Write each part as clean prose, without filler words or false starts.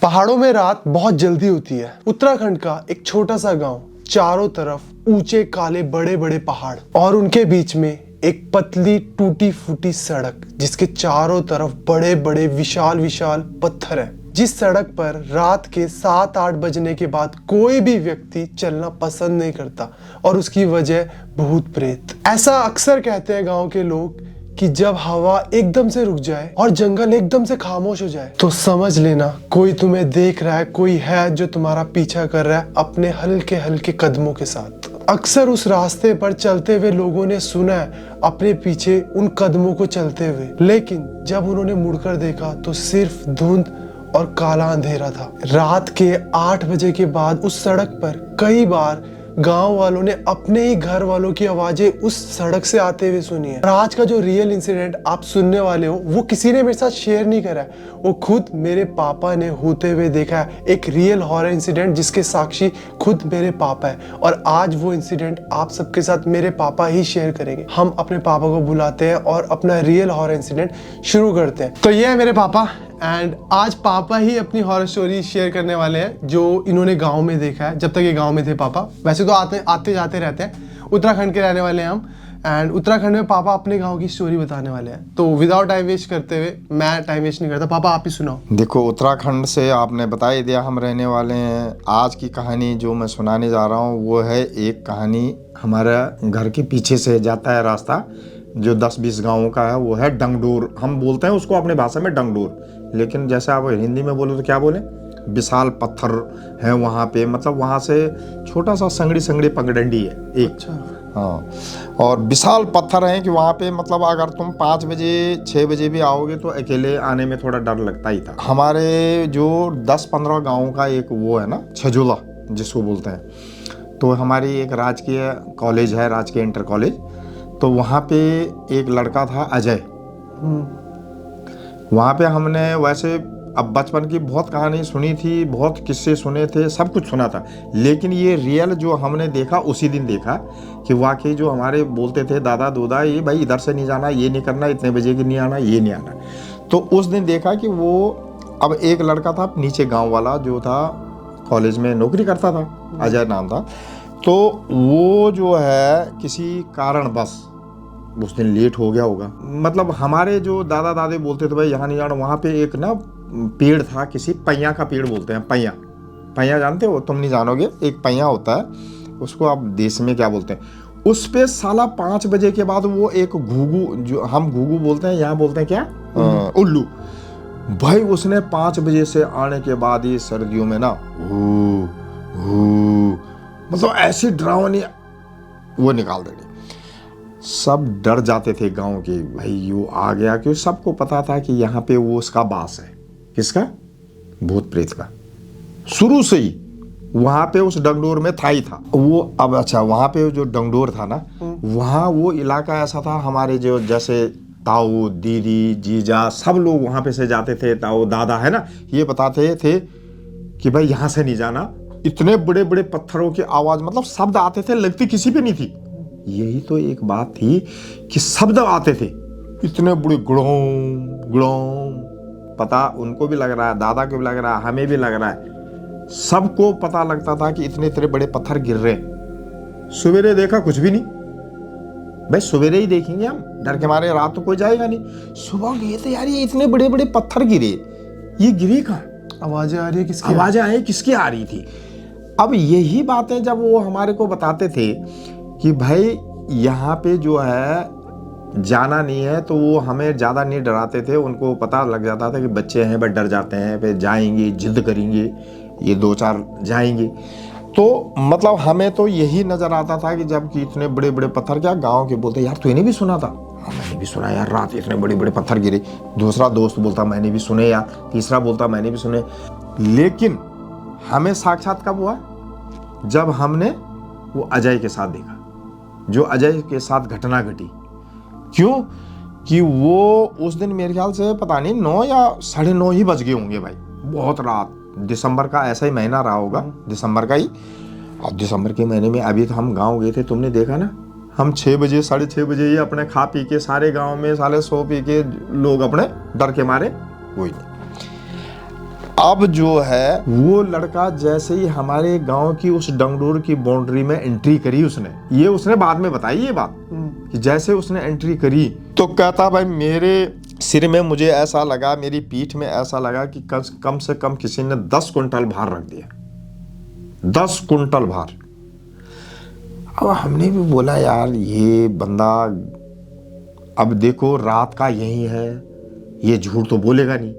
पहाड़ों में रात बहुत जल्दी होती है। उत्तराखंड का एक छोटा सा गांव, चारों तरफ ऊंचे काले बड़े बड़े पहाड़ और उनके बीच में एक पतली टूटी फूटी सड़क जिसके चारों तरफ बड़े बड़े विशाल विशाल पत्थर है। जिस सड़क पर रात के 7-8 बजने के बाद कोई भी व्यक्ति चलना पसंद नहीं करता और उसकी वजह भूत प्रेत। ऐसा अक्सर कहते हैं गांव के लोग कि जब हवा एकदम से रुक जाए और जंगल एकदम से खामोश हो जाए तो समझ लेना कोई तुम्हें देख रहा है, कोई है जो तुम्हारा पीछा कर रहा है अपने हल्के हल्के कदमों के साथ। अक्सर उस रास्ते पर चलते हुए लोगों ने सुना है अपने पीछे उन कदमों को चलते हुए, लेकिन जब उन्होंने मुड़कर देखा तो सिर्फ धुंध और काला अंधेरा था। रात के 8 बजे के बाद उस सड़क पर कई बार गांव वालों ने अपने ही घर वालों की आवाजें उस सड़क से आते हुए सुनी है। और आज का जो रियल इंसिडेंट आप सुनने वाले हो वो किसी ने मेरे साथ शेयर नहीं करा है, वो खुद मेरे पापा ने होते हुए देखा है। एक रियल हॉरर इंसिडेंट जिसके साक्षी खुद मेरे पापा है और आज वो इंसिडेंट आप सबके साथ मेरे पापा ही शेयर करेंगे। हम अपने पापा को बुलाते हैं और अपना रियल हॉरर इंसिडेंट शुरू करते हैं। तो ये है मेरे पापा एंड आज पापा ही अपनी हॉरर स्टोरी शेयर करने वाले हैं जो इन्होंने गांव में देखा है जब तक ये गांव में थे। पापा वैसे तो आते जाते रहते हैं, उत्तराखंड के रहने वाले हैं हम एंड उत्तराखंड में पापा अपने गांव की स्टोरी बताने वाले हैं। तो विदाउट टाइम वेस्ट करते हुए, मैं टाइम वेस्ट नहीं करता, पापा आप ही सुनाओ। देखो, उत्तराखंड से आपने बता ही दिया हम रहने वाले हैं। आज की कहानी जो मैं सुनाने जा रहा हूँ वो है एक कहानी हमारा घर के पीछे से जाता है रास्ता जो 10-20 गाँवों का है, वो है डंगडोर। हम बोलते हैं उसको अपने भाषा में डंगडोर, लेकिन जैसे आप हिंदी में बोलो तो क्या बोले, विशाल पत्थर है वहाँ पे। मतलब वहाँ से छोटा सा संगड़ी पगडंडी है एक। अच्छा। हाँ, और विशाल पत्थर हैं कि वहाँ पे मतलब अगर तुम 5 बजे 6 बजे भी आओगे तो अकेले आने में थोड़ा डर लगता ही था। हमारे जो 10-15 गाँव का एक वो है ना, छजूला जिसको बोलते हैं, तो हमारी एक राजकीय कॉलेज है, राजकीय इंटर कॉलेज। तो वहाँ पे एक लड़का था अजय। वहाँ पे हमने वैसे अब बचपन की बहुत कहानी सुनी थी, बहुत किस्से सुने थे, सब कुछ सुना था, लेकिन ये रियल जो हमने देखा उसी दिन देखा कि वाकई जो हमारे बोलते थे दादा दूदा, ये भाई इधर से नहीं जाना, ये नहीं करना, इतने बजे की नहीं आना, ये नहीं आना। तो उस दिन देखा कि वो अब एक लड़का था नीचे गाँव वाला जो था कॉलेज में नौकरी करता था, अजय नाम था। तो वो जो है किसी कारण बस उस दिन लेट हो गया होगा। मतलब हमारे जो दादा दादी बोलते थे भाई यहाँ नहीं जाना। वहाँ पे एक ना पेड़ था, किसी पैया का पेड़ बोलते हैं, पैया जानते हो? तुम नहीं जानोगे, एक पैया होता है, उसको आप देश में क्या बोलते हैं। उस पे साला 5 बजे के बाद वो एक घुघू, जो हम घुघू बोलते हैं, यहाँ बोलते हैं क्या, उल्लू। भाई उसने 5 बजे से आने के बाद ये सर्दियों में ना मतलब ऐसी डरावनी वो निकाल देगी। सब डर जाते थे गांव के, भाई यो आ गया, क्योंकि सबको पता था कि यहाँ पे वो उसका बास है। किसका? भूत प्रेत का। शुरू से ही वहाँ पे उस डंगडोर में था ही था वो। अब अच्छा, वहाँ पे जो डंगडोर था ना, वहाँ वो इलाका ऐसा था, हमारे जो जैसे ताऊ दीदी जीजा सब लोग वहाँ पे से जाते थे। ताऊ दादा है ना, ये बताते थे कि भाई यहाँ से नहीं जाना। इतने बड़े बड़े पत्थरों की आवाज, मतलब शब्द आते थे, लगती किसी पे नहीं थी। यही तो एक बात थी कि शब्द आते थे इतने बड़े, गुड़ोम गुड़ोम। पता उनको भी लग रहा है, दादा को भी लग रहा है, हमें भी लग रहा है, सबको पता लगता था कि इतने इतने बड़े पत्थर गिर रहे। सवेरे देखा कुछ भी नहीं, भाई सवेरे ही देखेंगे हम, डर के मारे, रात तो कोई जाएगा नहीं। सुबह गए थे यार, ये इतने बड़े बड़े पत्थर गिरे, ये गिरे कहाँ? आवाजें आ रही है, किसकी आवाजें आई, किसकी आ रही थी? अब यही बातें जब वो हमारे को बताते थे कि भाई यहाँ पे जो है जाना नहीं है, तो वो हमें ज़्यादा नहीं डराते थे। उनको पता लग जाता था कि बच्चे हैं, बस डर जाते हैं, फिर जाएंगे, जिद करेंगे, ये 2-4 जाएंगे। तो मतलब हमें तो यही नज़र आता था कि जब कि इतने बड़े बड़े पत्थर, क्या गाँव के बोलते यार तूने भी सुना था? हाँ मैंने भी सुना यार, रात इतने बड़े बड़े पत्थर गिरे। दूसरा दोस्त बोलता मैंने भी सुने यार, तीसरा बोलता मैंने भी सुने। लेकिन हमें साक्षात कब हुआ? जब हमने वो अजय के साथ देखा, जो अजय के साथ घटना घटी। क्यों कि वो उस दिन मेरे ख्याल से पता नहीं 9 या 9:30 ही बज गए होंगे भाई, बहुत रात। दिसंबर का ऐसा ही महीना रहा होगा, दिसंबर का ही। और दिसंबर के महीने में अभी तो हम गांव गए थे, तुमने देखा ना, हम 6 बजे 6:30 बजे ही अपने खा पी के सारे गांव में साले सो पी के लोग अपने डर के मारे कोई नहीं। अब जो है वो लड़का जैसे ही हमारे गांव की उस डंगडोर की बाउंड्री में एंट्री करी उसने बाद में बताई ये बात कि जैसे उसने एंट्री करी तो कहता भाई मेरे सिर में मुझे ऐसा लगा, मेरी पीठ में ऐसा लगा कि कम से कम किसी ने 10 कुंटल भार रख दिया, 10 कुंटल भार। अब हमने भी बोला यार ये बंदा, अब देखो रात का यही है, ये झूठ तो बोलेगा नहीं,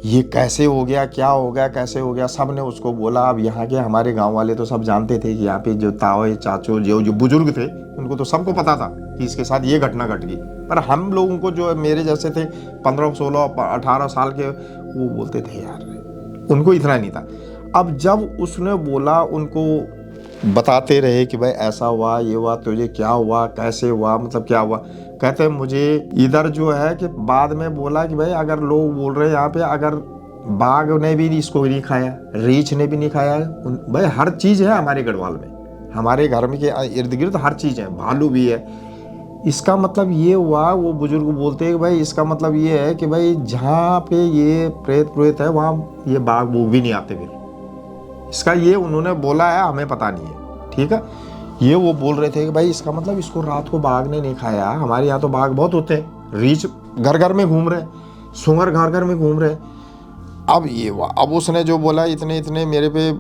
ये कैसे हो गया, क्या हो गया, कैसे हो गया, सब ने उसको बोला। अब यहाँ के हमारे गांव वाले तो सब जानते थे कि यहाँ पे जो ताऊ चाचू जो बुजुर्ग थे उनको तो सबको पता था कि इसके साथ ये घटना घट गई, पर हम लोगों को जो मेरे जैसे थे 15, 16, 18 साल के, वो बोलते थे यार, उनको इतना नहीं था। अब जब उसने बोला, उनको बताते रहे कि भाई ऐसा हुआ, ये हुआ, तुझे क्या हुआ, कैसे हुआ, मतलब क्या हुआ। कहते मुझे इधर जो है कि बाद में बोला कि भाई अगर लोग बोल रहे हैं यहाँ पे अगर बाघ ने भी इसको नहीं खाया, रीछ ने भी नहीं खाया, भाई हर चीज़ है हमारे गढ़वाल में, हमारे घर में के इर्द गिर्द हर चीज़ है, भालू भी है। इसका मतलब ये हुआ, वो बुजुर्ग बोलते हैं कि भाई इसका मतलब ये है कि भाई जहाँ पे ये प्रेत है वहाँ ये बाघ बूघ भी नहीं आते फिर। इसका ये उन्होंने बोला है, हमें पता नहीं है, ठीक है। ये वो बोल रहे थे कि भाई इसका मतलब इसको रात को बाघ ने नहीं खाया, हमारे यहाँ तो बाघ बहुत होते हैं, रीछ घर घर में घूम रहे, सुअर घर घर में घूम रहे। अब ये हुआ, अब उसने जो बोला इतने मेरे पे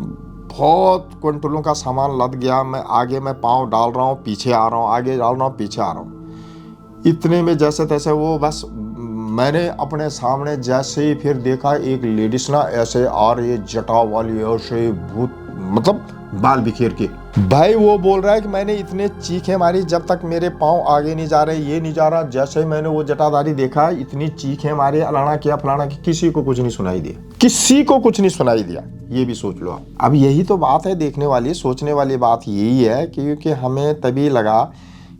बहुत क्विंटलों का सामान लद गया, मैं पाँव डाल रहा हूँ, पीछे आ रहा हूँ, आगे डाल रहा हूँ, पीछे आ रहा हूँ। इतने में जैसे तैसे वो बस मैंने अपने सामने जैसे ही फिर देखा एक लेडीज ना ऐसे आ रही है, जटा वाली ऐसे भूत, मतलब बाल बिखेर के। भाई वो बोल रहा है कि मैंने इतने चीखें मारी जब तक मेरे पाँव आगे नहीं जा रहे, ये नहीं जा रहा। जैसे ही मैंने वो जटाधारी देखा, इतनी चीखें मारी, अलाना किया फलाना की, किसी को कुछ नहीं सुनाई दिया, किसी को कुछ नहीं सुनाई दिया। ये भी सोच लो आप। अब यही तो बात है देखने वाली, सोचने वाली बात यही है, क्योंकि हमें तभी लगा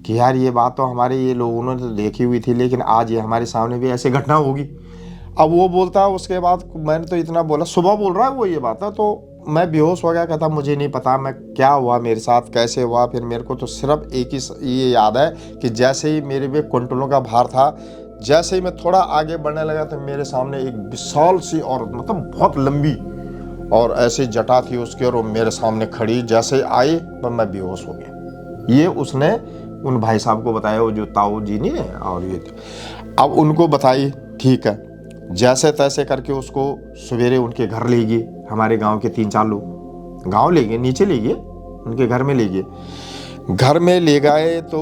कि यार ये बात तो हमारे ये लोगों ने तो देखी हुई थी, लेकिन आज ये हमारे सामने भी ऐसे घटना होगी। अब वो बोलता है, उसके बाद मैंने तो इतना बोला, सुबह बोल रहा है वो ये बात है, तो मैं बेहोश हो गया। कहता मुझे नहीं पता मैं क्या हुआ, मेरे साथ कैसे हुआ। फिर मेरे को तो सिर्फ एक ही ये याद है कि जैसे ही मेरे पे क्विंटलों का भार था, जैसे ही मैं थोड़ा आगे बढ़ने लगा तो मेरे सामने एक विशाल सी औरत, मतलब बहुत लंबी और ऐसी जटा थी उसके, और वो मेरे सामने खड़ी। जैसे आई तो मैं बेहोश हो गया। ये उसने उन भाई साहब को बताया, वो जो ताऊ जी नहीं है, और ये अब उनको बताई, ठीक है। जैसे तैसे करके उसको सवेरे उनके घर ले गए, हमारे गांव के 3-4 लोग गांव ले गए, नीचे ले गए, उनके घर में ले गए। घर में ले गए तो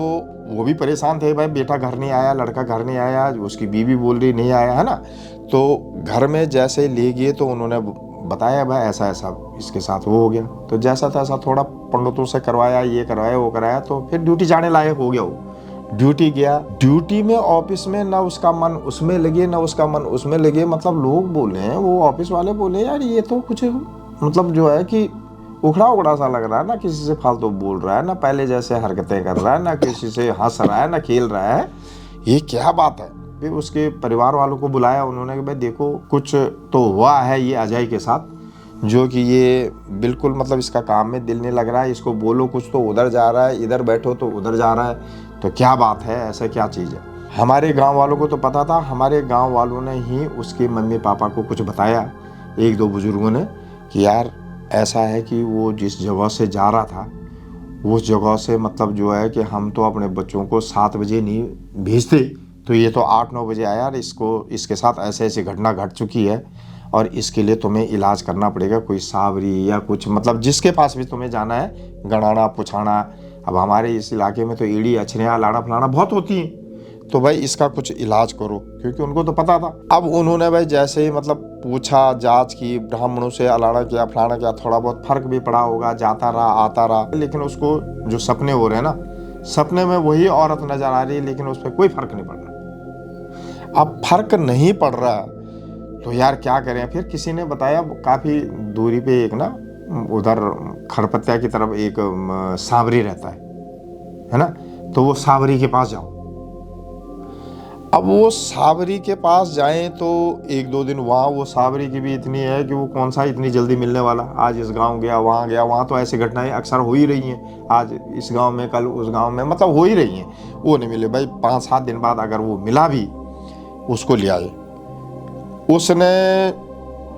वो भी परेशान थे, भाई बेटा घर नहीं आया, लड़का घर नहीं आया, उसकी बीवी बोल रही नहीं आया, है ना। तो घर में जैसे ले गए तो उन्होंने बताया भाई ऐसा ऐसा इसके साथ वो हो गया। तो जैसा तैसा थोड़ा पंडितों से करवाया, ये करवाया वो कराया, तो फिर ड्यूटी जाने लायक हो गया। वो ड्यूटी गया, ड्यूटी में ऑफिस में ना उसका मन उसमें लगे, ना उसका मन उसमें लगे। मतलब लोग बोले हैं, वो ऑफिस वाले बोले यार ये तो कुछ मतलब जो है कि उखड़ा सा लग रहा है, ना किसी से फालतू बोल रहा है, ना पहले जैसे हरकतें कर रहा है, ना किसी से हंस रहा है, ना खेल रहा है, ये क्या बात है। फिर उसके परिवार वालों को बुलाया उन्होंने कि भाई देखो कुछ तो हुआ है ये अजय के साथ, जो कि ये बिल्कुल मतलब इसका काम में दिल नहीं लग रहा है, इसको बोलो कुछ तो उधर जा रहा है, इधर बैठो तो उधर जा रहा है, तो क्या बात है, ऐसा क्या चीज़ है। हमारे गांव वालों को तो पता था, हमारे गांव वालों ने ही उसके मम्मी पापा को कुछ बताया, 1-2 बुजुर्गों ने, कि यार ऐसा है कि वो जिस जगह से जा रहा था उस जगह से मतलब जो है कि हम तो अपने बच्चों को 7 बजे नहीं भेजते, तो ये तो 8-9 बजे आया, यार इसको इसके साथ ऐसे ऐसी घटना घट चुकी है और इसके लिए तुम्हें इलाज करना पड़ेगा, कोई सावरी या कुछ, मतलब जिसके पास भी तुम्हें जाना है, गणाना पुछाना। अब हमारे इस इलाके में तो ईड़ी अछरियाँ लाना फलाना बहुत होती हैं, तो भाई इसका कुछ इलाज करो, क्योंकि उनको तो पता था। अब उन्होंने भाई जैसे ही मतलब पूछा, जांच की, ब्राह्मणों से अलाना किया फलाना किया, थोड़ा बहुत फर्क भी पड़ा होगा, जाता रहा आता रहा, लेकिन उसको जो सपने हो रहे हैं ना, सपने में वही औरत नजर आ रही है, लेकिन उस पर कोई फर्क नहीं पड़ रहा। अब फर्क नहीं पड़ रहा तो यार क्या करें। फिर किसी ने बताया काफ़ी दूरी पे एक ना उधर खरपत्या की तरफ एक सांवरी रहता है ना, तो वो सांवरी के पास जाओ। अब वो सांवरी के पास जाएं तो 1-2 दिन वहाँ, वो सांवरी की भी इतनी है कि वो कौन सा इतनी जल्दी मिलने वाला, आज इस गांव गया, वहाँ तो ऐसी घटनाएं अक्सर हो ही रही हैं, आज इस गांव में कल उस गांव में, मतलब हो ही रही हैं। वो नहीं मिले भाई, 5-7 दिन बाद अगर वो मिला भी, उसको ले आए। उसने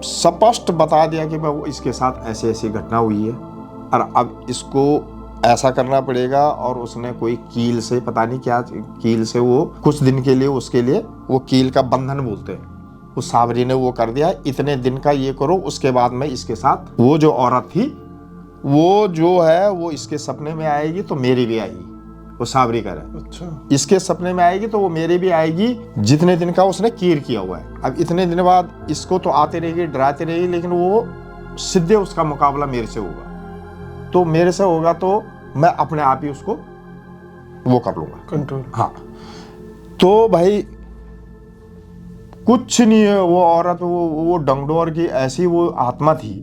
स्पष्ट बता दिया कि भाई इसके साथ ऐसी ऐसी घटना हुई है और अब इसको ऐसा करना पड़ेगा। और उसने कोई कील से, पता नहीं क्या कील से, वो कुछ दिन के लिए उसके लिए वो कील का बंधन बोलते हैं, उस सावरी ने वो कर दिया, इतने दिन का ये करो, उसके बाद में इसके साथ वो जो औरत थी वो जो है वो इसके सपने में आएगी तो मेरी भी आएगी। वो सावरी कर रहा है, अच्छा, इसके सपने में आएगी तो वो मेरे भी आएगी, जितने दिन का उसने कीर किया हुआ है। अब इतने दिन बाद इसको तो आती रहेगी, डराती रहेगी, लेकिन वो सीधे उसका मुकाबला मेरे से होगा। तो मेरे से होगा तो मैं अपने आप ही उसको वो कर लूंगा, कंट्रोल। हाँ। तो भाई कुछ नहीं है, वो औरत वो डंगडोर की ऐसी वो आत्मा थी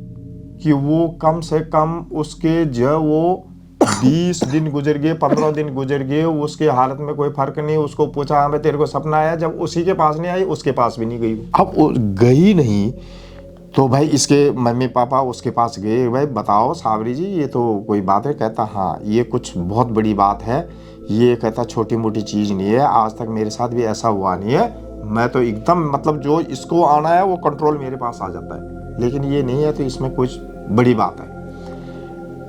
कि वो कम से कम उसके जो वो 20 दिन गुजर गए, 15 दिन गुजर गए, उसके हालत में कोई फर्क नहीं। उसको पूछा हमें तेरे को सपना आया, जब उसी के पास नहीं आई उसके पास भी नहीं गई। अब वो गई नहीं तो भाई इसके मम्मी पापा उसके पास गए, भाई बताओ सावरी जी ये तो कोई बात है? कहता हाँ ये कुछ बहुत बड़ी बात है, ये कहता छोटी मोटी चीज़ नहीं है, आज तक मेरे साथ भी ऐसा हुआ नहीं है, मैं तो एकदम मतलब जो इसको आना है वो कंट्रोल मेरे पास आ जाता है, लेकिन ये नहीं है तो इसमें कुछ बड़ी बात है।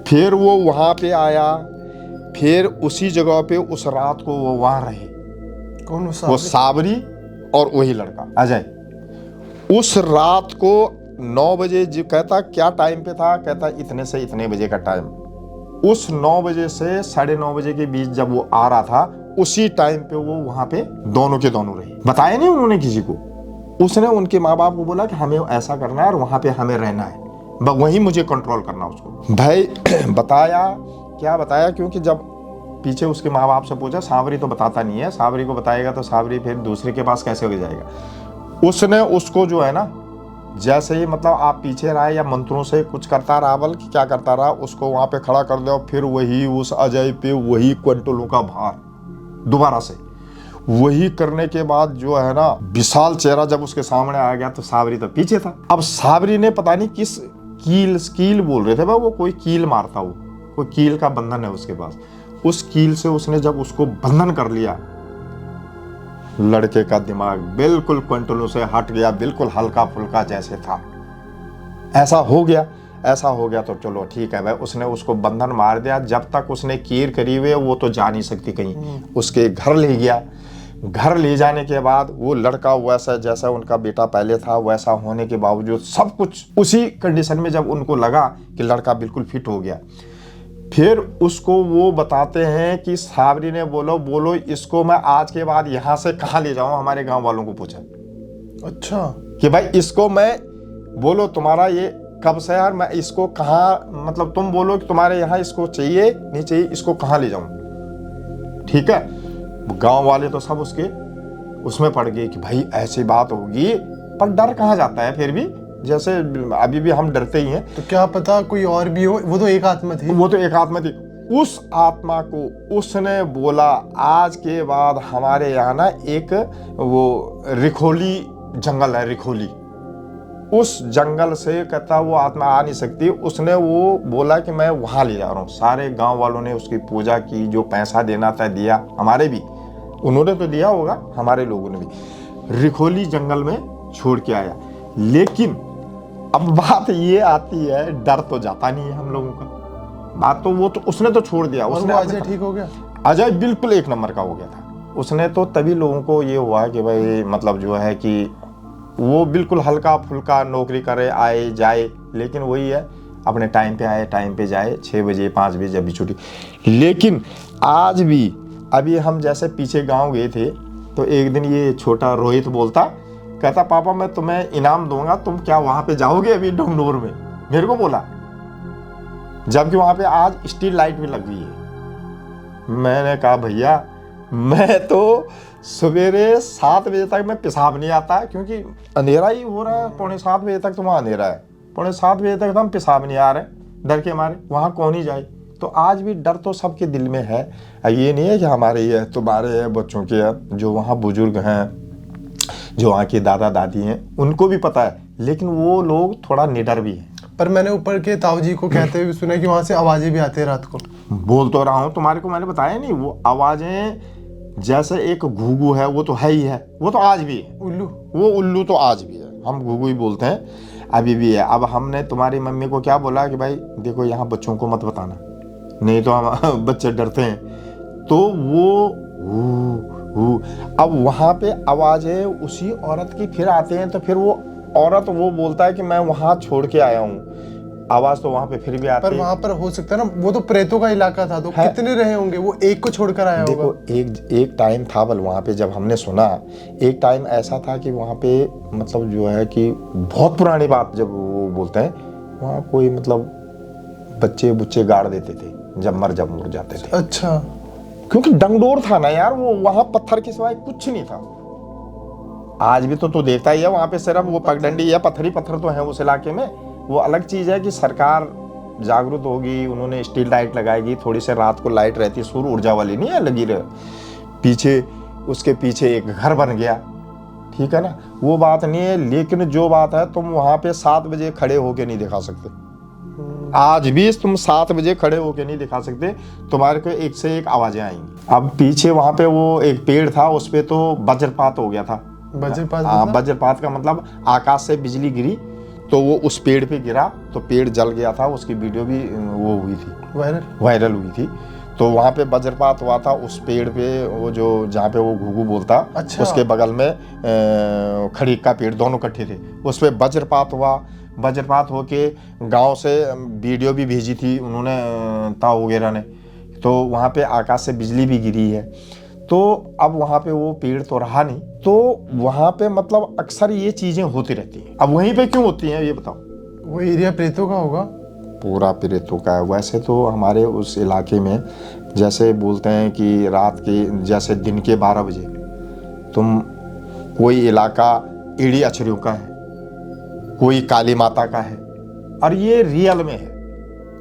फिर वो वहाँ पे आया, फिर उसी जगह पे उस रात को वो वहाँ रहे। कौन? वो सावरी और वही लड़का अजय। उस रात को 9 बजे जो कहता क्या टाइम पे था, कहता इतने से इतने बजे का टाइम। उस 9 बजे से 9:30 बजे के बीच जब वो आ रहा था, उसी टाइम पे वो वहाँ पे दोनों के दोनों रहे। बताया नहीं उन्होंने किसी को। उसने उनके माँ बाप को बोला कि हमें ऐसा करना है और वहाँ पे हमें रहना है, वहीं मुझे कंट्रोल करना उसको। भाई बताया क्या बताया, क्योंकि जब पीछे उसके माँ बाप से पूछा, सावरी तो बताता नहीं है, सावरी को बताएगा तो सावरी फिर दूसरे के पास कैसे हो जाएगा। उसने उसको जो है ना, जैसे ही मतलब आप पीछे रहे या मंत्रों से कुछ करता रहा, बल्कि क्या करता रहा, उसको वहाँ पे खड़ा कर दिया। फिर वही उस अजय पे वही क्विंटलों का भार दोबारा से वही करने के बाद जो है ना, विशाल चेहरा जब उसके सामने आ गया तो सावरी तो पीछे था। अब सावरी ने पता नहीं किस कील बोल रहे थे भाई, वो कोई कील मारता, वो कोई कील का बंधन है उसके पास। उस कील से उसने जब उसको बंधन कर लिया, लड़के का दिमाग बिल्कुल क्विंटलों से हट गया, बिल्कुल हल्का फुल्का जैसे था। ऐसा हो गया तो चलो ठीक है भाई, उसने उसको बंधन मार दिया। जब तक उसने कीर करी हुई वो तो जा नहीं सकती कहीं, उसके घर ले गया। घर ले जाने के बाद वो लड़का वैसा जैसा उनका बेटा पहले था वैसा होने के बावजूद सब कुछ उसी कंडीशन में, जब उनको लगा कि लड़का बिल्कुल फिट हो गया, फिर उसको वो बताते हैं कि सावरी ने बोलो इसको मैं आज के बाद यहाँ से कहाँ ले जाऊँ। हमारे गांव वालों को पूछा, अच्छा, कि भाई इसको मैं बोलो तुम्हारा ये कब से यार, मैं इसको कहाँ, मतलब तुम बोलो कि तुम्हारे यहाँ इसको चाहिए नहीं चाहिए, इसको कहाँ ले जाऊँ। ठीक है, गांव वाले तो सब उसके उसमें पड़ गए कि भाई ऐसी बात होगी, पर डर कहाँ जाता है फिर भी, जैसे अभी भी हम डरते ही हैं। तो क्या पता कोई और भी हो, वो तो एक आत्मा थी। उस आत्मा को उसने बोला आज के बाद हमारे यहाँ ना एक वो रिखोली जंगल है, रिखोली, उस जंगल से कहता वो आत्मा आ नहीं सकती। उसने वो बोला कि मैं वहाँ ले जा रहा हूँ। सारे गांव वालों ने उसकी पूजा की, जो पैसा देना था दिया, हमारे भी उन्होंने तो दिया होगा, हमारे लोगों ने भी। रिखोली जंगल में छोड़ के आया। लेकिन अब बात ये आती है, डर तो जाता नहीं है हम लोगों का। बात तो वो तो उसने तो छोड़ दिया। उसने अजय ठीक हो गया, अजय बिल्कुल एक नंबर का हो गया था। उसने तो तभी लोगों को ये हुआ कि भाई मतलब जो है कि वो बिल्कुल हल्का फुल्का नौकरी करे, आए जाए, लेकिन वही है अपने टाइम पे आए टाइम पे जाए, 6 बजे 5 बजे जब भी छुट्टी। लेकिन आज भी अभी हम जैसे पीछे गांव गए थे तो एक दिन ये छोटा रोहित बोलता, कहता पापा मैं तुम्हें इनाम दूंगा, तुम क्या वहां पे जाओगे अभी डोंगनूर में, मेरे को बोला, जबकि वहां पे आज स्ट्रीट लाइट भी लग गई है। मैंने कहा भैया मैं तो सवेरे 7 बजे तक मैं पेशाब नहीं आता, क्योंकि अंधेरा ही हो रहा है, 6:45 बजे तक तो वहाँ अंधेरा है, 6:45 बजे तक तो हम पेशाब नहीं आ रहे, डर के मारे, वहाँ कौन ही जाए। तो आज भी डर तो सबके दिल में है। ये नहीं है कि हमारे ही है, तुम्हारे है, बच्चों के है, जो वहाँ बुजुर्ग हैं, जो वहाँ के दादा दादी हैं, उनको भी पता है, लेकिन वो लोग थोड़ा निडर भी हैं। पर मैंने ऊपर के ताऊ जी को कहते हुए सुना कि वहाँ से आवाजें भी आती है रात को। बोल तो रहा हूँ तुम्हारे को, मैंने बताया नहीं, वो आवाजें जैसे एक घुघू है, वो तो है ही है, वो तो आज भी है। उल्लू, वो उल्लू तो आज भी है, हम घुघू ही बोलते हैं। अभी भी है। अब हमने तुम्हारी मम्मी को क्या बोला कि भाई देखो यहाँ बच्चों को मत बताना, नहीं तो हम बच्चे डरते हैं। तो वो अब वहाँ पे आवाज़ें उसी औरत की फिर आते हैं, तो फिर वो औरत वो बोलता है कि मैं वहाँ छोड़ के आया हूँ, आवाज़ तो वहाँ पे फिर भी आती पर है। वहां पर हो सकता है ना, वो तो प्रेतों का इलाका था, तो है। कितने रहे होंगे, वो एक को छोड़कर आया देखो होगा। एक टाइम था बल वहाँ पे, जब हमने सुना एक टाइम ऐसा था कि वहाँ पे मतलब जो है कि बहुत पुरानी बात जब वो बोलते हैं, वहाँ कोई मतलब बच्चे बुच्चे गाड़ देते थे जब मर जाते थे। अच्छा। क्योंकि डंगडोर था ना यार, वो वहाँ पत्थर के सिवाय कुछ नहीं था। आज भी तो तू देखता ही है वहाँ पे सिर्फ वो पगडंडी या पत्थर ही पत्थर तो है उस इलाके में। वो अलग चीज है कि सरकार जागरूक होगी, उन्होंने स्ट्रीट लाइट लगाएगी, थोड़ी से रात को लाइट रहती, सौर ऊर्जा वाली नहीं है लगी रहे, पीछे उसके पीछे एक घर बन गया, ठीक है ना, वो बात नहीं है। लेकिन जो बात है, तुम वहां पे 7 बजे खड़े होके नहीं दिखा सकते, आज भी तुम 7 बजे खड़े होके नहीं दिखा सकते, तुम्हारे को एक से एक आवाजें आएंगी। अब पीछे वहां पे वो एक पेड़ था, उस पे तो वज्रपात हो गया था। वज्रपात? वज्रपात का मतलब आकाश से बिजली गिरी, तो वो उस पेड़ पे गिरा, तो पेड़ जल गया था, उसकी वीडियो भी वो हुई थी, वायरल हुई थी। तो वहाँ पे वज्रपात हुआ था उस पेड़ पे, वो जो जहाँ पे वो घुघू बोलता, अच्छा। उसके बगल में खड़ीक का पेड़, दोनों इकट्ठे थे, उस पे वज्रपात हुआ। वज्रपात होके गांव से वीडियो भी भेजी थी उन्होंने, ताऊ वगैरह ने, तो वहाँ पे आकाश से बिजली भी गिरी है। तो अब वहाँ पे वो पेड़ तो रहा नहीं, तो वहाँ पे मतलब अक्सर ये चीजें होती रहती हैं। अब वहीं पे क्यों होती हैं ये बताओ? वो एरिया प्रेतों का होगा, पूरा प्रेतों का है। वैसे तो हमारे उस इलाके में जैसे बोलते हैं कि रात के जैसे दिन के 12 बजे तुम कोई इलाका एड़ी अछरियों का है, कोई काली माता का है, और ये रियल में है।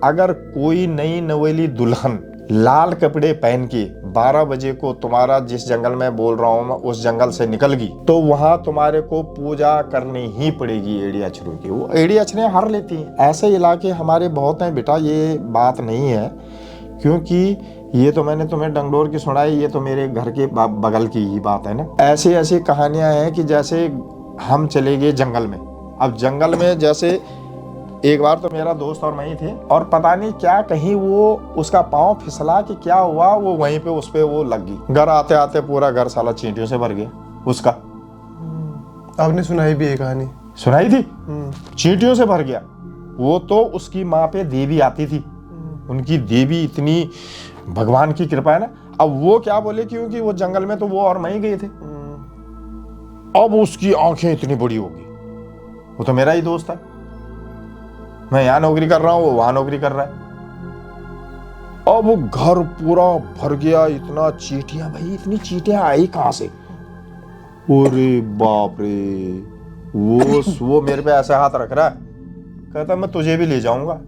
अगर कोई नई नवेली दुल्हन लाल कपड़े पहन के 12 बजे को तुम्हारा जिस जंगल में बोल रहा हूं मैं उस जंगल से निकल गई, तो वहां तुम्हारे को पूजा करनी ही पड़ेगी एड़ी अछरों की। वो एड़ी अछरें हर लेती हैं। ऐसे इलाके हमारे बहुत हैं बेटा, ये बात नहीं है, क्योंकि ये तो मैंने तुम्हें डंगडोर की सुनाई, ये तो मेरे घर के बगल की ही बात है ना। ऐसी ऐसी कहानियां हैं कि जैसे हम चले गए जंगल में। अब जंगल में जैसे एक बार तो मेरा दोस्त और मैं ही थे, और पता नहीं क्या कहीं वो उसका पाँव फिसला कि क्या हुआ, वो वहीं पे उस पे वो लग गई। घर आते आते पूरा घर साला चींटियों से भर गया उसका। आपने सुनाई भी है कहानी? सुनाई थी, चींटियों से भर गया वो। तो उसकी माँ पे देवी आती थी, उनकी देवी इतनी भगवान की कृपा है ना। अब वो क्या बोले, क्योंकि वो जंगल में तो वो और मैं ही गए थे, अब उसकी आंखें इतनी बड़ी होगी। वो तो मेरा ही दोस्त है, मैं यहाँ नौकरी कर रहा हूँ, वो वहां नौकरी कर रहा है। अब वो घर पूरा भर गया, इतना चींटियां, भाई इतनी चींटियां आई कहां से? अरे बाप रे, वो मेरे पे ऐसा हाथ रख रहा है, कहता मैं तुझे भी ले जाऊंगा।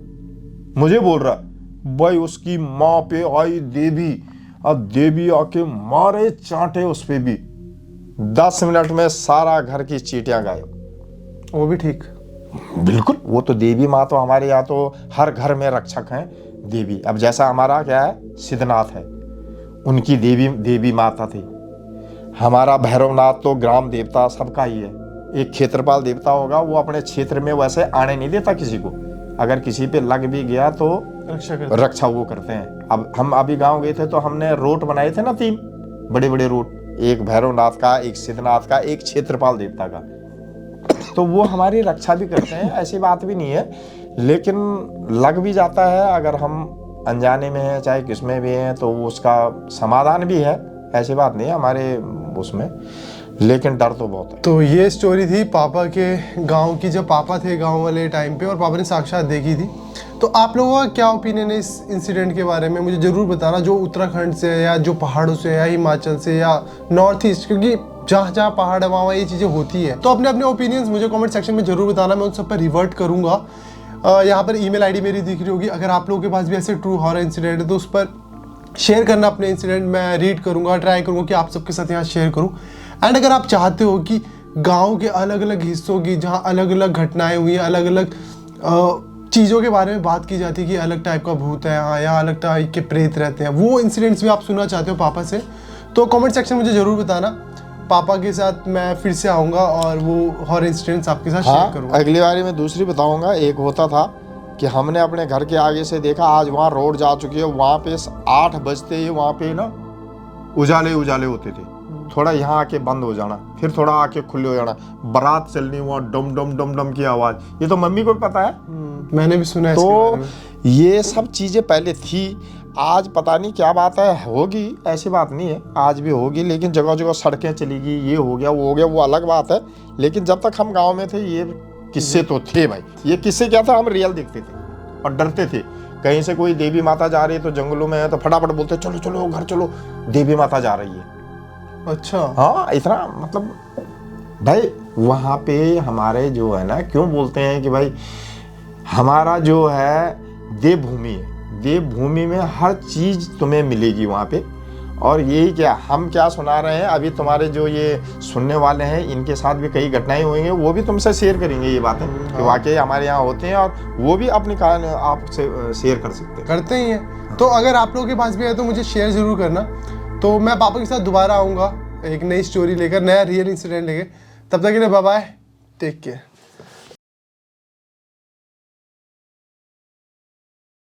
मुझे बोल रहा भाई, उसकी माँ पे आई देवी, अब देवी आके मारे चांटे उस पे भी। 10 मिनट में सारा घर की चींटियां गायब। वो भी ठीक? बिल्कुल, वो तो देवी माँ तो हमारे यहाँ तो हर घर में रक्षक हैं देवी। अब जैसा हमारा क्या है, सिद्धनाथ है, उनकी देवी माता थी। हमारा भैरवनाथ तो ग्राम देवता सबका ही है। एक क्षेत्रपाल देवता होगा, वो अपने क्षेत्र में वैसे आने नहीं देता किसी को, अगर किसी पे लग भी गया तो रक्षा वो करते हैं। अब हम अभी गांव गए थे तो हमने रोट बनाए थे ना, 3 बड़े बड़े रोट, एक भैरवनाथ का, एक सिद्धनाथ का, एक क्षेत्रपाल देवता का। तो वो हमारी रक्षा भी करते हैं, ऐसी बात भी नहीं है। लेकिन लग भी जाता है, अगर हम अनजाने में हैं चाहे किसमें भी हैं, तो उसका समाधान भी है, ऐसी बात नहीं है हमारे उसमें, लेकिन डर तो बहुत है। तो ये स्टोरी थी पापा के गांव की, जब पापा थे गांव वाले टाइम पे और पापा ने साक्षात देखी थी। तो आप लोगों का क्या ओपिनियन है इस इंसिडेंट के बारे में, मुझे ज़रूर बताना, जो उत्तराखंड से है या जो पहाड़ों से या हिमाचल से या नॉर्थ ईस्ट, क्योंकि जहाँ जहाँ पहाड़ है वहाँ ये चीज़ें होती है। तो अपने अपने ओपिनियंस मुझे कमेंट सेक्शन में जरूर बताना, मैं उन सब पर रिवर्ट करूँगा। यहाँ पर ईमेल आईडी मेरी दिख रही होगी, अगर आप लोगों के पास भी ऐसे ट्रू हॉरर इंसिडेंट है तो उस पर शेयर करना अपने इंसिडेंट, मैं रीड करूँगा, ट्राई करूँगा कि आप सबके साथ यहाँ शेयर करूँ। एंड अगर आप चाहते हो कि गाँव के अलग अलग हिस्सों की जहाँ अलग अलग घटनाएँ हुई हैं, अलग अलग चीज़ों के बारे में बात की जाती है कि अलग टाइप का भूत है यहाँ या अलग टाइप के प्रेत रहते हैं, वो इंसिडेंट्स भी आप सुनना चाहते हो पापा से, तो कमेंट सेक्शन मुझे ज़रूर बताना। पापा के साथ मैं फिर से आऊंगा और वो हॉरर इंसिडेंट्स आपके साथ शेयर हाँ, करूंगा। अगली बारी मैं दूसरी बताऊंगा। एक होता था कि हमने अपने घर के आगे से देखा, आज वहाँ रोड जा चुकी है, वहाँ पे 8 बजते ही वहाँ पे ना उजाले उजाले होते थे। थोड़ा यहाँ आके बंद हो जाना, फिर थोड़ा आके खुले हो जाना, बारात चलनी, वहाँ डम डम डम डम की आवाज़। ये तो मम्मी को भी पता है। मैंने भी सुना है इसके बारे तो में। ये सब चीज़ें पहले थी, आज पता नहीं क्या बात है, होगी, ऐसी बात नहीं है, आज भी होगी। लेकिन जगह जगह सड़कें चलेगी, ये हो गया वो हो गया, वो अलग बात है। लेकिन जब तक हम गांव में थे ये किस्से तो थे भाई। ये किस्से क्या था, हम रियल देखते थे और डरते थे। कहीं से कोई देवी माता जा रही है तो जंगलों में है तो फटाफट बोलते चलो चलो घर चलो, देवी माता जा रही है। अच्छा। हाँ, इतना मतलब भाई वहाँ पे हमारे जो है ना, क्यों बोलते हैं कि भाई हमारा जो है देवभूमि है, देवभूमि में हर चीज़ तुम्हें मिलेगी वहाँ पे। और यही क्या हम क्या सुना रहे हैं अभी, तुम्हारे जो ये सुनने वाले हैं इनके साथ भी कई घटनाएं होंगी, वो भी तुमसे शेयर करेंगे ये बातें कि वाकई हमारे यहाँ होते हैं, और वो भी अपनी कहानी आपसे शेयर कर सकते हैं। करते ही हैं। तो अगर आप लोगों के पास भी है तो मुझे शेयर जरूर करना। तो मैं पापा के साथ दोबारा आऊँगा एक नई स्टोरी लेकर, नया रियल इंसिडेंट लेकर। तब तक के लिए बाय बाय, टेक केयर।